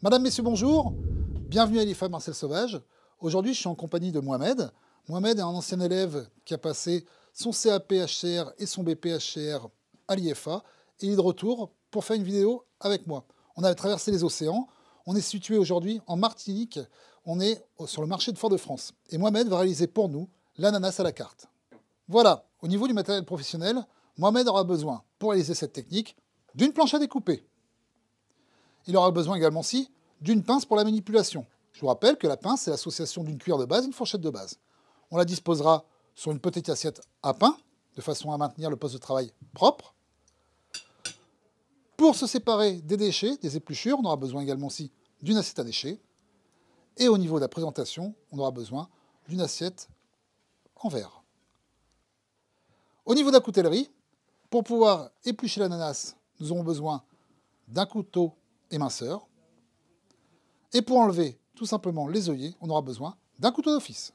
Madame, Messieurs, bonjour. Bienvenue à l'IFA Marcel Sauvage. Aujourd'hui, je suis en compagnie de Mohamed. Mohamed est un ancien élève qui a passé son CAP HCR et son BP HCR à l'IFA. Et il est de retour pour faire une vidéo avec moi. On a traversé les océans. On est situé aujourd'hui en Martinique. On est sur le marché de Fort-de-France. Et Mohamed va réaliser pour nous l'ananas à la carte. Voilà, au niveau du matériel professionnel, Mohamed aura besoin, pour réaliser cette technique, d'une planche à découper. Il aura besoin également aussi d'une pince pour la manipulation. Je vous rappelle que la pince, c'est l'association d'une cuillère de base et une fourchette de base. On la disposera sur une petite assiette à pain, de façon à maintenir le poste de travail propre. Pour se séparer des déchets, des épluchures, on aura besoin également aussi d'une assiette à déchets. Et au niveau de la présentation, on aura besoin d'une assiette en verre. Au niveau de la coutellerie, pour pouvoir éplucher l'ananas, nous aurons besoin d'un couteau éminceur. Et pour enlever tout simplement les œillets, on aura besoin d'un couteau d'office.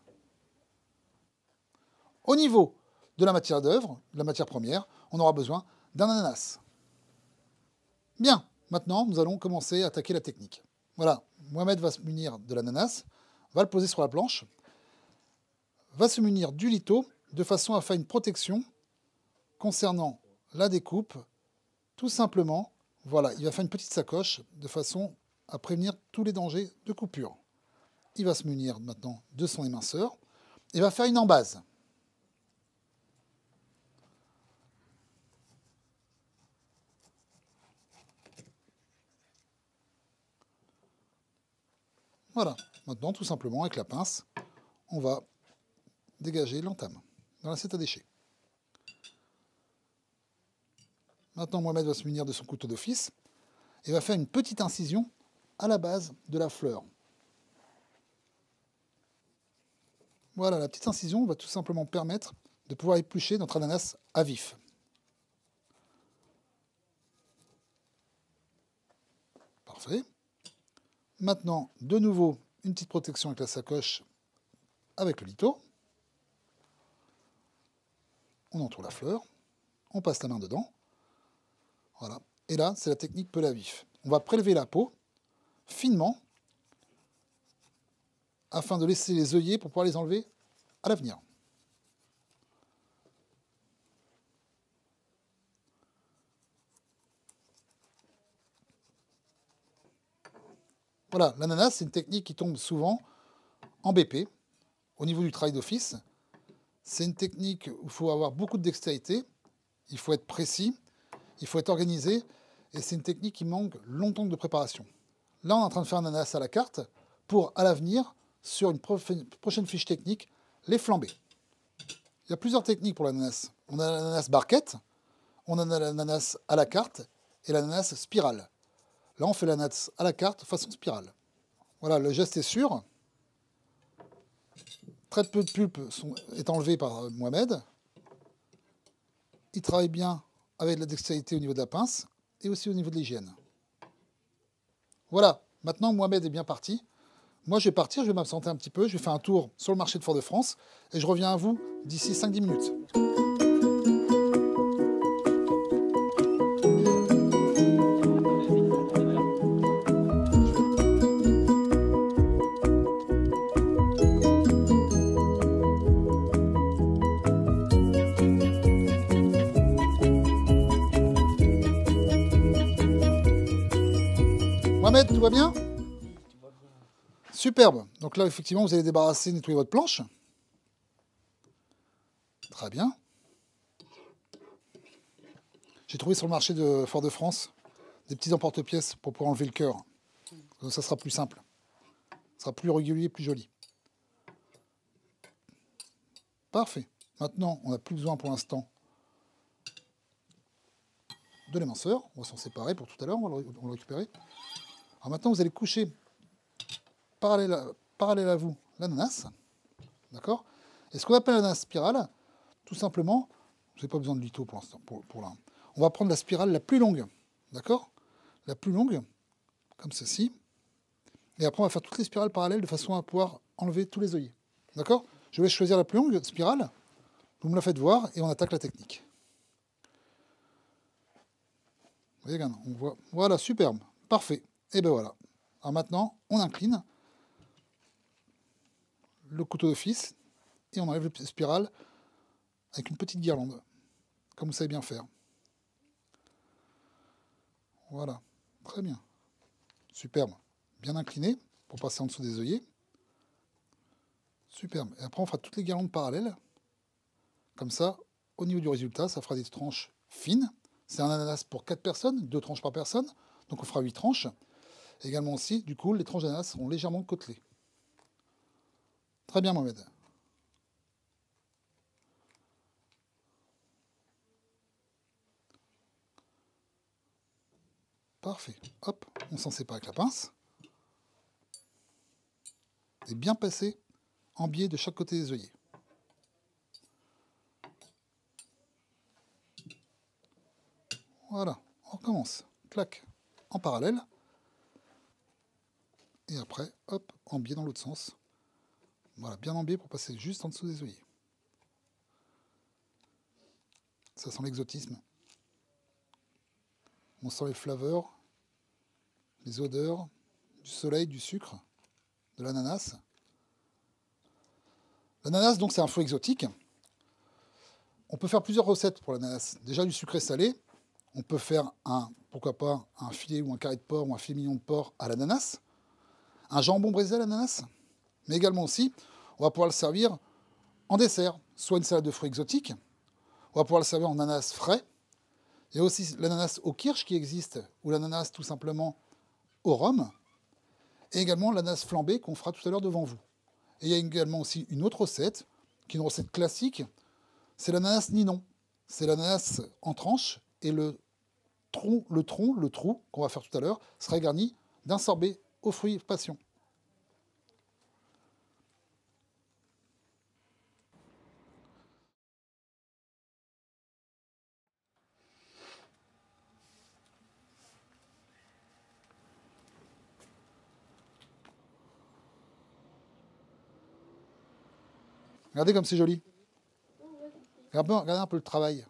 Au niveau de la matière d'œuvre, de la matière première, on aura besoin d'un ananas. Bien, maintenant nous allons commencer à attaquer la technique. Voilà, Mohamed va se munir de l'ananas, va le poser sur la planche, va se munir du litho de façon à faire une protection concernant la découpe. Tout simplement, voilà, il va faire une petite sacoche de façon à prévenir tous les dangers de coupure. Il va se munir maintenant de son éminceur et va faire une embase. Voilà, maintenant tout simplement avec la pince, on va dégager l'entame dans l'assiette à déchets. Maintenant Mohamed va se munir de son couteau d'office et va faire une petite incision à la base de la fleur. Voilà, la petite incision va tout simplement permettre de pouvoir éplucher notre ananas à vif. Parfait. Maintenant, de nouveau, une petite protection avec la sacoche avec le litho. On entoure la fleur, on passe la main dedans. Voilà. Et là, c'est la technique pelle à vif. On va prélever la peau finement afin de laisser les œillets pour pouvoir les enlever à l'avenir. Voilà, l'ananas, c'est une technique qui tombe souvent en BP, au niveau du travail d'office. C'est une technique où il faut avoir beaucoup de dextérité, il faut être précis, il faut être organisé, et c'est une technique qui manque longtemps de préparation. Là, on est en train de faire un ananas à la carte pour, à l'avenir, sur une prochaine fiche technique, les flamber. Il y a plusieurs techniques pour l'ananas. On a l'ananas barquette, on a l'ananas à la carte et l'ananas spirale. Là, on fait l'ananas à la carte façon spirale. Voilà, le geste est sûr. Très peu de pulpe est enlevé par Mohamed. Il travaille bien avec la dextérité au niveau de la pince et aussi au niveau de l'hygiène. Voilà, maintenant Mohamed est bien parti. Moi, je vais partir, je vais m'absenter un petit peu, je vais faire un tour sur le marché de Fort-de-France et je reviens à vous d'ici 5-10 minutes. Mohamed, tout va bien? Superbe. Donc là, effectivement, vous allez débarrasser, nettoyer votre planche. Très bien. J'ai trouvé sur le marché de Fort-de-France des petits emporte-pièces pour pouvoir enlever le cœur. Donc ça sera plus simple. Ça sera plus régulier, plus joli. Parfait. Maintenant, on n'a plus besoin pour l'instant de l'éminceur. On va s'en séparer pour tout à l'heure, on va le récupérer. Alors maintenant, vous allez coucher parallèle à vous l'ananas. D'accord? Et ce qu'on appelle l'ananas spirale, tout simplement, vous n'avez pas besoin de litho pour l'instant, pour là. On va prendre la spirale la plus longue. D'accord? La plus longue, comme ceci. Et après, on va faire toutes les spirales parallèles de façon à pouvoir enlever tous les œillets. D'accord? Je vais choisir la plus longue spirale. Vous me la faites voir et on attaque la technique. Vous voyez, regarde, on voit. Voilà, superbe. Parfait. Et ben voilà. Alors maintenant, on incline le couteau d'office et on enlève le spirale avec une petite guirlande, comme vous savez bien faire. Voilà, très bien. Superbe. Bien incliné pour passer en dessous des œillets. Superbe. Et après, on fera toutes les guirlandes parallèles. Comme ça, au niveau du résultat, ça fera des tranches fines. C'est un ananas pour 4 personnes, 2 tranches par personne. Donc on fera 8 tranches. Également aussi, du coup, les tranches d'ananas seront légèrement côtelées. Très bien, Mohamed. Parfait. Hop, on s'en sépare avec la pince. Et bien passer en biais de chaque côté des œillets. Voilà, on recommence. Clac, en parallèle. Et après, hop, en biais dans l'autre sens. Voilà, bien en biais pour passer juste en dessous des œillets. Ça sent l'exotisme. On sent les flaveurs, les odeurs, du soleil, du sucre, de l'ananas. L'ananas, donc, c'est un fruit exotique. On peut faire plusieurs recettes pour l'ananas. Déjà du sucré salé. On peut faire pourquoi pas, un filet ou un carré de porc ou un filet mignon de porc à l'ananas. Un jambon braisé à l'ananas. Mais également aussi, on va pouvoir le servir en dessert. Soit une salade de fruits exotiques. On va pouvoir le servir en ananas frais. Il y a aussi l'ananas au kirsch qui existe, ou l'ananas tout simplement au rhum. Et également l'ananas flambé qu'on fera tout à l'heure devant vous. Et il y a également aussi une autre recette, qui est une recette classique. C'est l'ananas ninon. C'est l'ananas en tranches et le trou qu'on va faire tout à l'heure, sera garni d'un sorbet aux fruits passion. Regardez comme c'est joli. Regardez un peu le travail.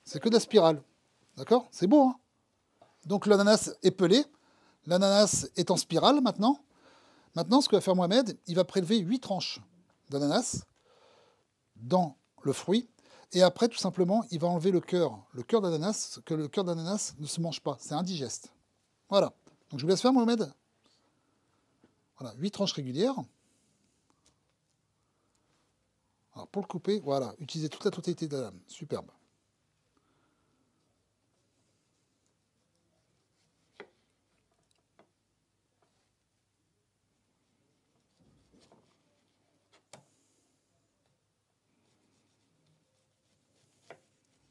C'est que de la spirale. D'accord? C'est beau, hein? Donc l'ananas est pelé. L'ananas est en spirale maintenant. Maintenant, ce que va faire Mohamed, il va prélever 8 tranches d'ananas dans le fruit. Et après, tout simplement, il va enlever le cœur d'ananas, que le cœur d'ananas ne se mange pas. C'est indigeste. Voilà. Donc je vous laisse faire, Mohamed. Voilà, 8 tranches régulières. Alors pour le couper, voilà, utilisez toute la totalité de la lame. Superbe.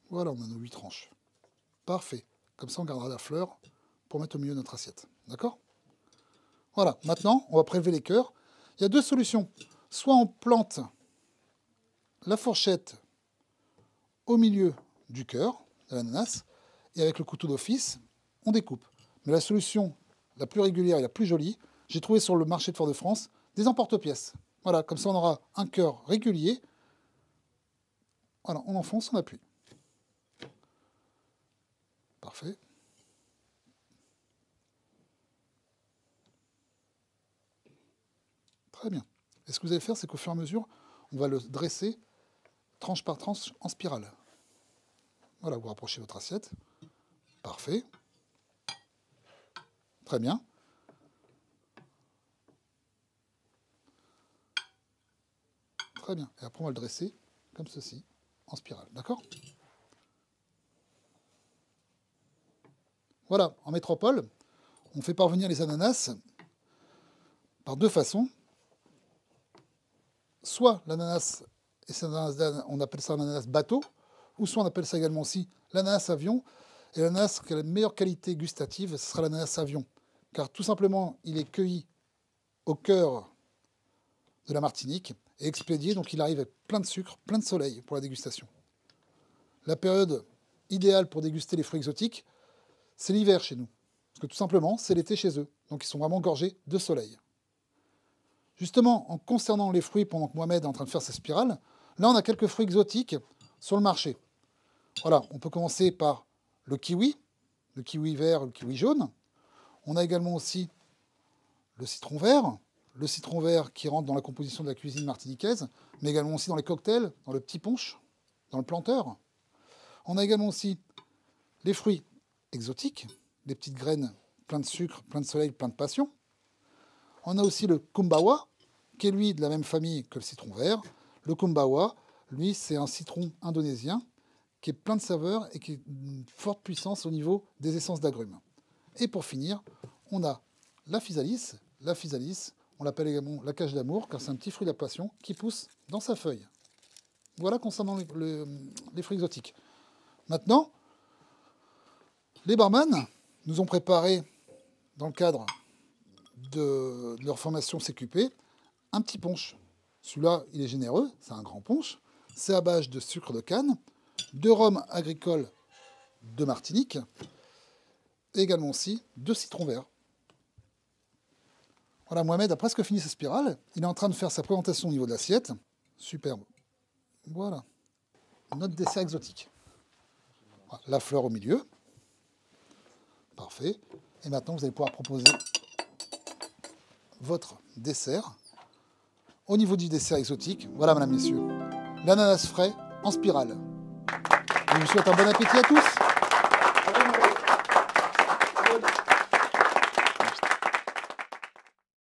Voilà, on a nos 8 tranches. Parfait. Comme ça, on gardera la fleur pour mettre au milieu de notre assiette. D'accord? Voilà. Maintenant, on va prélever les cœurs. Il y a deux solutions. Soit on plante la fourchette au milieu du cœur de l'ananas et avec le couteau d'office, on découpe. Mais la solution la plus régulière et la plus jolie, j'ai trouvé sur le marché de Fort-de-France des emporte-pièces. Voilà, comme ça on aura un cœur régulier. Voilà, on enfonce, on appuie. Parfait. Très bien. Et ce que vous allez faire, c'est qu'au fur et à mesure, on va le dresser tranche par tranche en spirale. Voilà, vous rapprochez votre assiette. Parfait. Très bien. Très bien. Et après, on va le dresser comme ceci, en spirale. D'accord? Voilà, en métropole, on fait parvenir les ananas par deux façons. Soit l'ananas, on appelle ça un ananas bateau, ou soit on appelle ça également aussi l'ananas avion. Et l'ananas qui a la meilleure qualité gustative, ce sera l'ananas avion. Car tout simplement, il est cueilli au cœur de la Martinique et expédié, donc il arrive avec plein de sucre, plein de soleil pour la dégustation. La période idéale pour déguster les fruits exotiques, c'est l'hiver chez nous. Parce que tout simplement, c'est l'été chez eux. Donc ils sont vraiment gorgés de soleil. Justement, en concernant les fruits, pendant que Mohamed est en train de faire sa spirale, là on a quelques fruits exotiques sur le marché. Voilà, on peut commencer par le kiwi vert, le kiwi jaune. On a également aussi le citron vert qui rentre dans la composition de la cuisine martiniquaise, mais également aussi dans les cocktails, dans le petit punch, dans le planteur. On a également aussi les fruits exotiques, les petites graines plein de sucre, plein de soleil, plein de passion. On a aussi le kumbawa, qui est lui de la même famille que le citron vert. Le kumbawa, lui, c'est un citron indonésien qui est plein de saveurs et qui a une forte puissance au niveau des essences d'agrumes. Et pour finir, on a la physalis. La physalis, on l'appelle également la cage d'amour, car c'est un petit fruit de la passion qui pousse dans sa feuille. Voilà concernant les fruits exotiques. Maintenant, les barman nous ont préparé, dans le cadre de leur formation CQP, un petit punch. Celui-là, il est généreux, c'est un grand punch. C'est à base de sucre de canne, de rhum agricole de Martinique, et également aussi de citron vert. Voilà, Mohamed a presque fini sa spirale. Il est en train de faire sa présentation au niveau de l'assiette. Superbe. Voilà. Notre dessert exotique. Voilà, la fleur au milieu. Parfait. Et maintenant, vous allez pouvoir proposer votre dessert. Au niveau du dessert exotique, voilà, mesdames, messieurs, l'ananas frais en spirale. Je vous souhaite un bon appétit à tous.